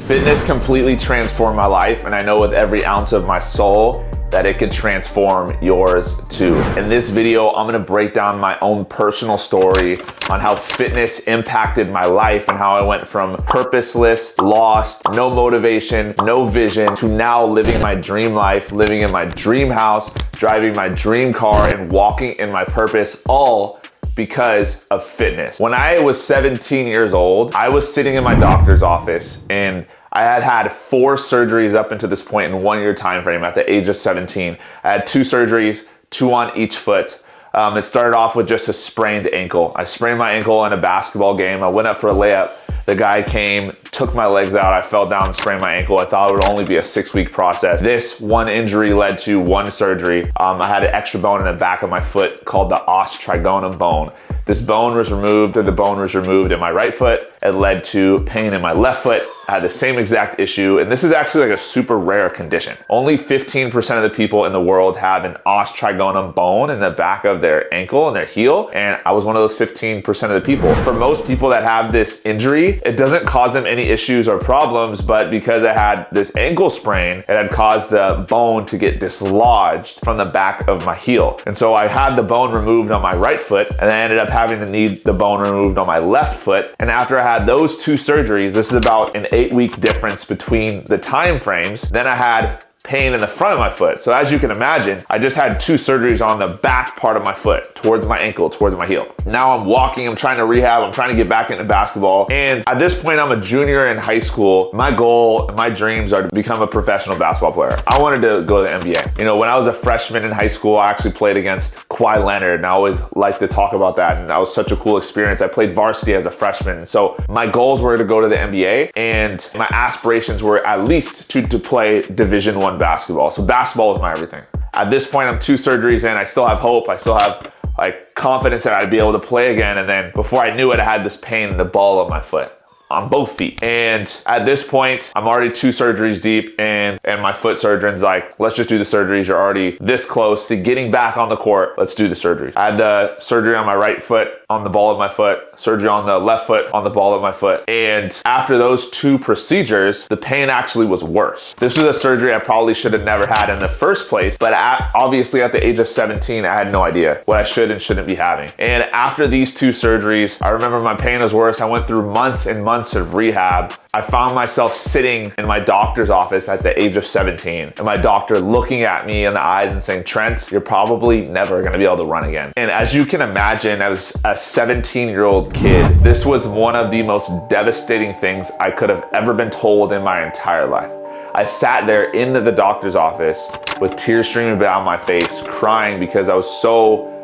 Fitness completely transformed my life, and I know with every ounce of my soul that it could transform yours too. In this video, I'm gonna break down my own personal story on how fitness impacted my life and how I went from purposeless, lost, no motivation, no vision, to now living my dream life, living in my dream house, driving my dream car, and walking in my purpose, all because of fitness. When I was 17 years old, I was sitting in my doctor's office and I had had 4 surgeries up until this point in 1 year time frame at the age of 17. I had 2 surgeries, 2 on each foot. It started off with just a sprained ankle. I sprained my ankle in a basketball game. I went up for a layup. The guy came, took my legs out. I fell down and sprained my ankle. I thought it would only be a 6-week process. This one injury led to 1 surgery. I had an extra bone in the back of my foot called the os trigonum bone. This bone was removed, or the bone was removed in my right foot. It led to pain in my left foot. I had the same exact issue, and this is actually like a super rare condition. Only 15% of the people in the world have an os trigonum bone in the back of their ankle and their heel, and I was one of those 15% of the people. For most people that have this injury, it doesn't cause them any issues or problems, but because I had this ankle sprain, it had caused the bone to get dislodged from the back of my heel. And so I had the bone removed on my right foot, and I ended up having to need the bone removed on my left foot. And after I had those 2 surgeries, this is about an 8-week difference between the time frames, then I had pain in the front of my foot. So as you can imagine, I just had 2 surgeries on the back part of my foot, towards my ankle, towards my heel. Now I'm walking, I'm trying to rehab, I'm trying to get back into basketball. And at this point, I'm a junior in high school. My goal and my dreams are to become a professional basketball player. I wanted to go to the NBA. You know, when I was a freshman in high school, I actually played against Kawhi Leonard, and I always like to talk about that. And that was such a cool experience. I played varsity as a freshman. So my goals were to go to the NBA, and my aspirations were at least to play Division I basketball. So basketball was my everything. At this point, I'm 2 surgeries in. I still have hope. I still have like confidence that I'd be able to play again. And then before I knew it, I had this pain in the ball of my foot, on both feet. And at this point, I'm already 2 surgeries deep, and my foot surgeon's like, let's just do the surgeries. You're already this close to getting back on the court. Let's do the surgery. I had the surgery on my right foot, on the ball of my foot, surgery on the left foot, on the ball of my foot. And after those 2 procedures, the pain actually was worse. This was a surgery I probably should have never had in the first place, but obviously at the age of 17, I had no idea what I should and shouldn't be having. And after these 2 surgeries, I remember my pain was worse. I went through months and months of rehab. I found myself sitting in my doctor's office at the age of 17, and my doctor looking at me in the eyes and saying, Trent, you're probably never gonna be able to run again. And as you can imagine, as a 17-year-old kid, this was one of the most devastating things I could have ever been told in my entire life. I sat there in the doctor's office with tears streaming down my face, crying because I was so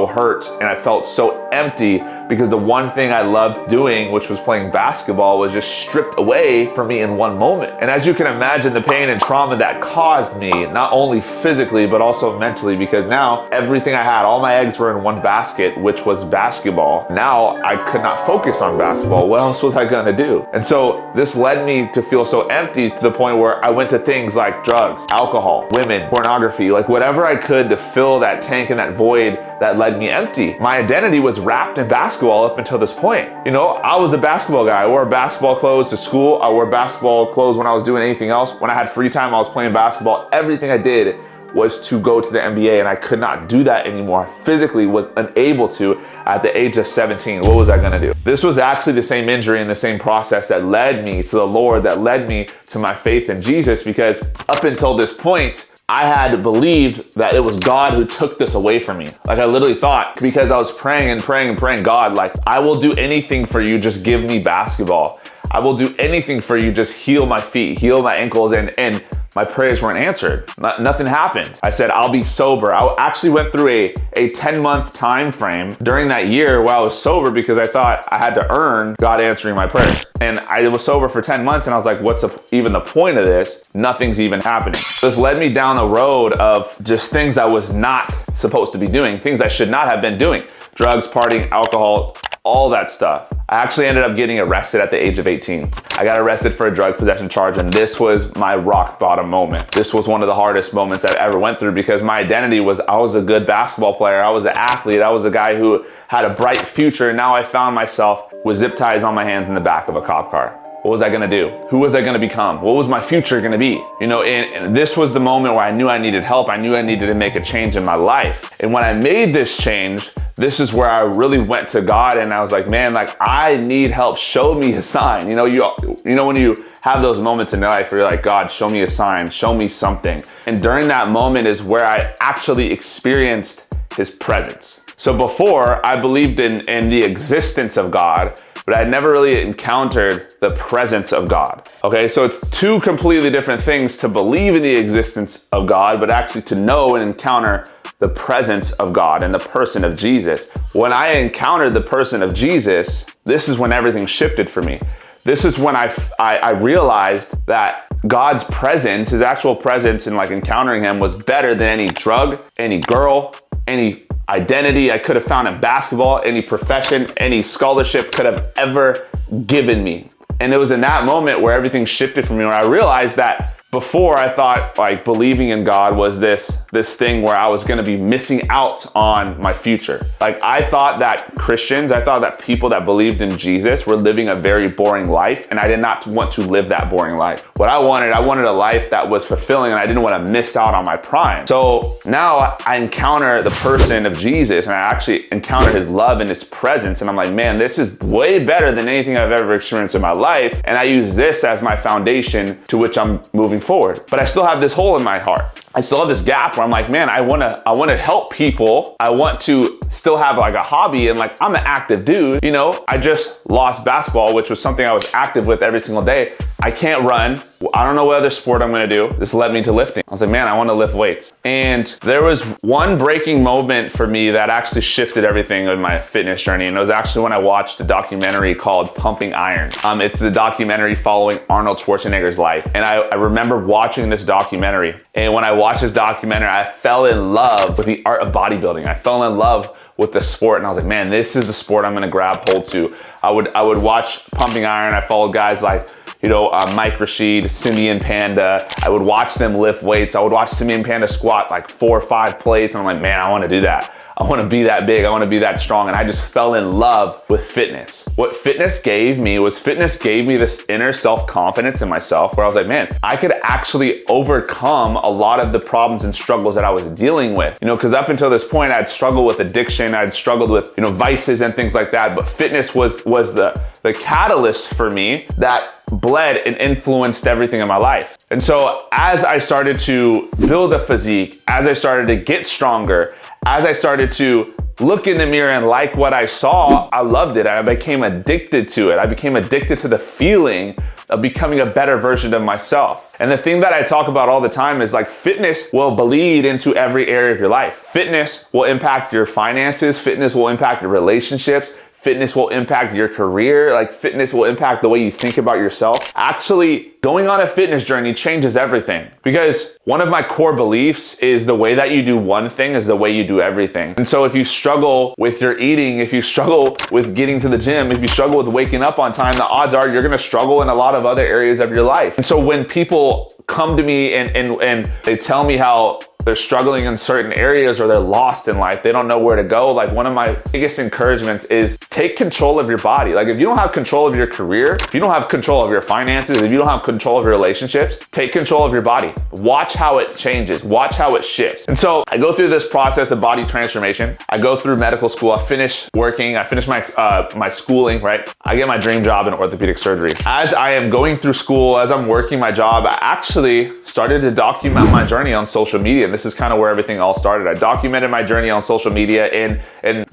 hurt, and I felt so empty because the one thing I loved doing, which was playing basketball, was just stripped away from me in one moment. And as you can imagine, the pain and trauma that caused me, not only physically, but also mentally, because now everything I had, all my eggs were in one basket, which was basketball. Now I could not focus on basketball. What else was I gonna do? And so this led me to feel so empty, to the point where I went to things like drugs, alcohol, women, pornography, like whatever I could to fill that tank and that void that led me empty. My identity was wrapped in basketball up until this point. You know, I was the basketball guy. I wore basketball clothes to school. I wore basketball clothes when I was doing anything else. When I had free time, I was playing basketball. Everything I did was to go to the NBA, and I could not do that anymore. I physically was unable to at the age of 17. What was I gonna do? This was actually the same injury and the same process that led me to the Lord, that led me to my faith in Jesus, because up until this point, I had believed that it was God who took this away from me. Like, I literally thought, because I was praying and praying and praying, God, like, I will do anything for you, just give me basketball. I will do anything for you, just heal my feet, heal my ankles, and my prayers weren't answered. Nothing happened. I said, I'll be sober. I actually went through a 10-month time frame during that year while I was sober, because I thought I had to earn God answering my prayers. And I was sober for 10 months, and I was like, what's even the point of this? Nothing's even happening. This led me down a road of just things I was not supposed to be doing, things I should not have been doing. Drugs, partying, alcohol, all that stuff. I actually ended up getting arrested at the age of 18. I got arrested for a drug possession charge, and this was my rock bottom moment. This was one of the hardest moments I ever went through, because my identity was, I was a good basketball player. I was an athlete. I was a guy who had a bright future. And now I found myself with zip ties on my hands in the back of a cop car. what was I gonna do? Who was I gonna become? What was my future gonna be? You know, and this was the moment where I knew I needed help. I knew I needed to make a change in my life. And when I made this change, this is where I really went to God and I was like, man, like I need help. Show me a sign. You know when you have those moments in your life where you're like, God, show me a sign, show me something. And during that moment is where I actually experienced his presence. So before, I believed in the existence of God, but I never really encountered the presence of God. Okay, so it's two completely different things to believe in the existence of God, but actually to know and encounter the presence of God and the person of Jesus. When I encountered the person of Jesus, this is when everything shifted for me. This is when I realized that God's presence, his actual presence and like encountering him was better than any drug, any girl, any identity I could have found in basketball, any profession, any scholarship could have ever given me. And it was in that moment where everything shifted for me, where I realized that before I thought like believing in God was this thing where I was gonna be missing out on my future. Like I thought that Christians, I thought that people that believed in Jesus were living a very boring life, and I did not want to live that boring life. What I wanted a life that was fulfilling, and I didn't want to miss out on my prime. So now I encounter the person of Jesus, and I actually encounter his love and his presence, and I'm like, man, this is way better than anything I've ever experienced in my life, and I use this as my foundation to which I'm moving forward. But I still have this hole in my heart. I still have this gap where I'm like, man, I wanna help people. I want to still have like a hobby, and like I'm an active dude. You know, I just lost basketball, which was something I was active with every single day. I can't run. I don't know what other sport I'm gonna do. This led me to lifting. I was like, man, I wanna lift weights. And there was one breaking moment for me that actually shifted everything in my fitness journey. And it was actually when I watched a documentary called Pumping Iron. It's the documentary following Arnold Schwarzenegger's life. And I remember watching this documentary. And when I watched this documentary, I fell in love with the art of bodybuilding. I fell in love with the sport, and I was like, man, this is the sport I'm gonna grab hold to. I would watch Pumping Iron. I followed guys like, you know, Mike Rashid, Simeon Panda. I would watch them lift weights. I would watch Simeon Panda squat like 4 or 5 plates. And I'm like, man, I wanna do that. I wanna be that big. I wanna be that strong. And I just fell in love with fitness. What fitness gave me this inner self-confidence in myself, where I was like, man, I could actually overcome a lot of the problems and struggles that I was dealing with. You know, because up until this point, I'd struggled with addiction. I'd struggled with, you know, vices and things like that. But fitness was the catalyst for me that bled and influenced everything in my life. And so as I started to build a physique, as I started to get stronger, as I started to look in the mirror and like what I saw, I loved it. I became addicted to it. I became addicted to the feeling of becoming a better version of myself. And the thing that I talk about all the time is like fitness will bleed into every area of your life. Fitness will impact your finances. Fitness will impact your relationships. Fitness will impact your career. Like fitness will impact the way you think about yourself. Actually, going on a fitness journey changes everything, because one of my core beliefs is the way that you do one thing is the way you do everything. And so if you struggle with your eating, if you struggle with getting to the gym, if you struggle with waking up on time, the odds are you're gonna struggle in a lot of other areas of your life. And so when people come to me and they tell me how they're struggling in certain areas or they're lost in life, they don't know where to go, like one of my biggest encouragements is take control of your body. Like if you don't have control of your career, if you don't have control of your finances, if you don't have control of your relationships, take control of your body. Watch how it changes, watch how it shifts. And so I go through this process of body transformation. I go through medical school, I finish working, I finish my schooling, right? I get my dream job in orthopedic surgery. As I am going through school, as I'm working my job, I actually started to document my journey on social media. And this is kind of where everything all started. I documented my journey on social media, and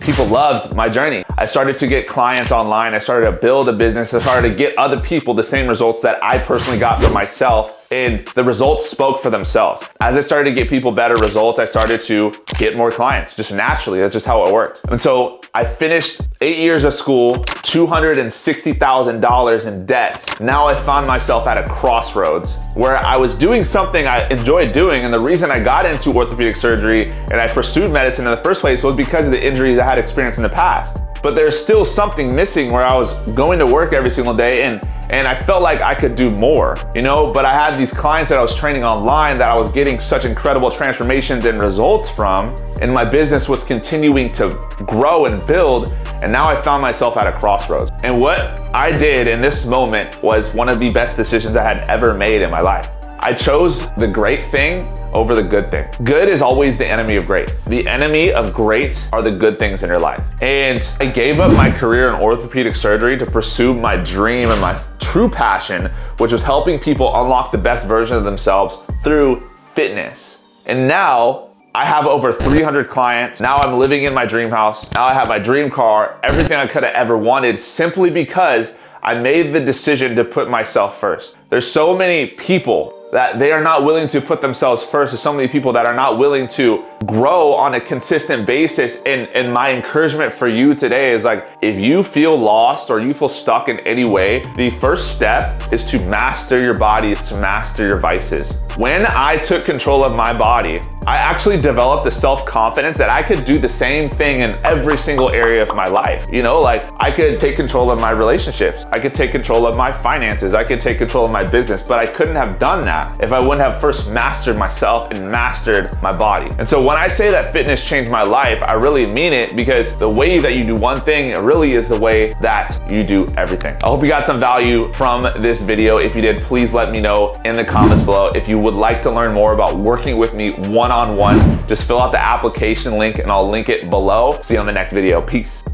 people loved my journey. I started to get clients online. I started to build a business. I started to get other people the same results that I personally got for myself. And the results spoke for themselves. As I started to get people better results, I started to get more clients, just naturally. That's just how it worked. And so I finished 8 years of school, $260,000 in debt. Now I found myself at a crossroads where I was doing something I enjoyed doing. And the reason I got into orthopedic surgery and I pursued medicine in the first place was because of the injuries I had experienced in the past. But there's still something missing where I was going to work every single day and I felt like I could do more, you know, but I had these clients that I was training online that I was getting such incredible transformations and results from, and my business was continuing to grow and build. And now I found myself at a crossroads. And what I did in this moment was one of the best decisions I had ever made in my life. I chose the great thing over the good thing. Good is always the enemy of great. The enemy of great are the good things in your life. And I gave up my career in orthopedic surgery to pursue my dream and my true passion, which was helping people unlock the best version of themselves through fitness. And now I have over 300 clients. Now I'm living in my dream house. Now I have my dream car, everything I could have ever wanted, simply because I made the decision to put myself first. There's so many people that they are not willing to put themselves first. There's so many people that are not willing to grow on a consistent basis. And my encouragement for you today is like, if you feel lost or you feel stuck in any way, the first step is to master your body, is to master your vices. When I took control of my body, I actually developed the self-confidence that I could do the same thing in every single area of my life. You know, like I could take control of my relationships. I could take control of my finances. I could take control of my business, but I couldn't have done that if I wouldn't have first mastered myself and mastered my body. And so when I say that fitness changed my life, I really mean it, because the way that you do one thing really is the way that you do everything. I hope you got some value from this video. If you did, please let me know in the comments below. If you would like to learn more about working with me one-on-one, just fill out the application link and I'll link it below. See you on the next video. Peace.